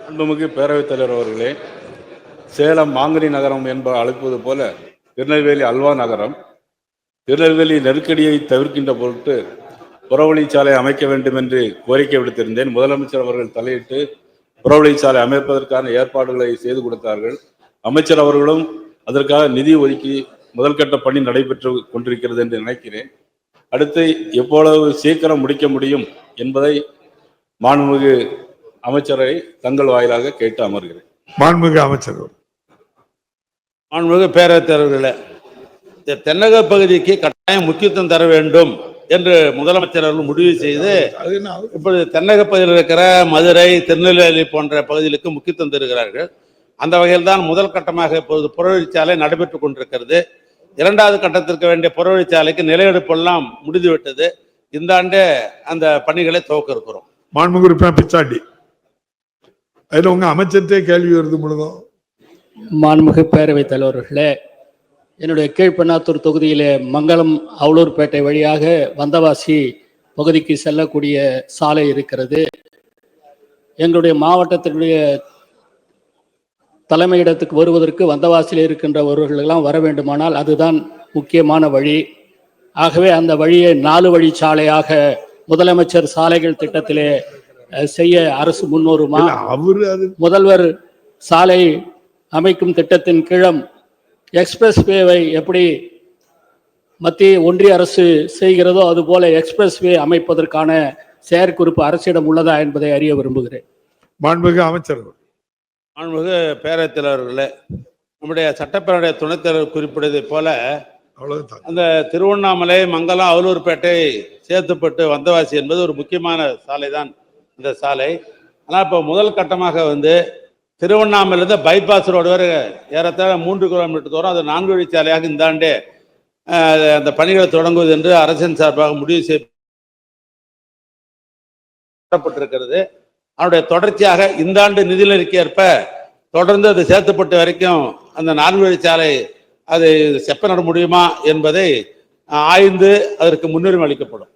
மாண்புமிகு பேரவைத் தலைவர் அவர்களே, சேலம் மாங்கனி நகரம் என்ப அழைப்பது போல திருநெல்வேலி அல்வா நகரம். திருநெல்வேலி நெருக்கடியை தவிர்க்கின்ற பொருட்டு புறவழிச்சாலை அமைக்க வேண்டும் என்று கோரிக்கை விடுத்திருந்தேன். முதலமைச்சர் அவர்கள் தலையிட்டு புறவழிச்சாலை அமைப்பதற்கான ஏற்பாடுகளை செய்து கொடுத்தார்கள். அமைச்சர் அவர்களும் அதற்காக நிதி ஒதுக்கி முதல்கட்ட பணி நடைபெற்று கொண்டிருக்கிறது என்று நினைக்கிறேன். அடுத்து எவ்வளவு சீக்கிரம் முடிக்க முடியும் என்பதை மாண்புமிகு அமைச்சரை தங்கள் வாயிலாக கேட்டு அமர்கிறேன். மாண்புமிகு அமைச்சர். மாண்புமிகு பேரவைத் தலைவர்களே, தென்னக பகுதிக்கு கட்டாயம் முக்கியத்துவம் தர வேண்டும் என்று முதலமைச்சர் அவர்கள் முடிவு செய்து இப்பொழுது தென்னக பகுதியில் இருக்கிற மதுரை, திருநெல்வேலி போன்ற பகுதிகளுக்கு முக்கியத்துவம் தருகிறார்கள். அந்த வகையில் தான் முதல் கட்டமாக இப்பொழுது புறவழிச்சாலை நடைபெற்றுக் கொண்டிருக்கிறது. இரண்டாவது கட்டத்திற்கு வேண்டிய புறவழிச்சாலைக்கு நிலையெடுப்பெல்லாம் முடிந்துவிட்டது. இந்த ஆண்டே அந்த பணிகளை துவக்க இருக்கிறோம். மாண்புமிகு பிச்சாண்டி, அதில் உங்க அமைச்சர்கிட்டே கேள்வி வருது முழுதும். மாண்புமிகு பேரவைத் தலைவர்களே, என்னுடைய கீழ்பெண்ணாத்தூர் தொகுதியிலே மங்களம் அவலூர்பேட்டை வழியாக வந்தவாசி பகுதிக்கு செல்லக்கூடிய சாலை இருக்கிறது. எங்களுடைய மாவட்டத்தினுடைய தலைமையிடத்துக்கு வருவதற்கு வந்தவாசியில் இருக்கின்றவர்களெல்லாம் வர வேண்டுமானால் அதுதான் முக்கியமான வழி. ஆகவே அந்த வழியை 4 வழி சாலையாக முதலமைச்சர் சாலைகள் திட்டத்திலே செய்ய அரசு முன்வருமா? முதல்வர் சாலை அமைக்கும் திட்டத்தின் கீழம் எக்ஸ்பிரஸ் வேவை எப்படி மத்திய ஒன்றிய அரசு செய்கிறதோ அதுபோல எக்ஸ்பிரஸ் வே அமைப்பதற்கான செயற்குறிப்பு அரசிடம் உள்ளதா என்பதை அறிய விரும்புகிறேன். மாண்புமிகு அமைச்சர். மாண்புமிகு பேரவைத் தலைவர்களே, நம்முடைய சட்டப்பேரவை துணைத் தலைவர் குறிப்பிட்டதை போல அந்த திருவண்ணாமலை, மங்கலம், அவலூர்பேட்டை, சேத்துப்பட்டு, வந்தவாசி என்பது ஒரு முக்கியமான சாலை தான் இந்த சாலை. ஆனால் இப்போ முதல் கட்டமாக திருவண்ணாமலையிலிருந்து பைபாஸ் ரோடு வரை ஏறத்தாழ 3 கிலோமீட்டர் தூரம் அது 4 வழிச்சாலையாக இந்த ஆண்டே அந்த பணிகளை தொடங்குவது என்று அரசின் சார்பாக முடிவு செய்யப்பட்டிருக்கிறது. அதனுடைய தொடர்ச்சியாக இந்த ஆண்டு நிதிநிலைக்கு ஏற்ப தொடர்ந்து அது சேர்த்துப்பட்டு வரைக்கும் அந்த 4 வழிச்சாலை அது செப்ப நட முடியுமா என்பதை ஆய்ந்து அதற்கு முன்னுரிமை அளிக்கப்படும்.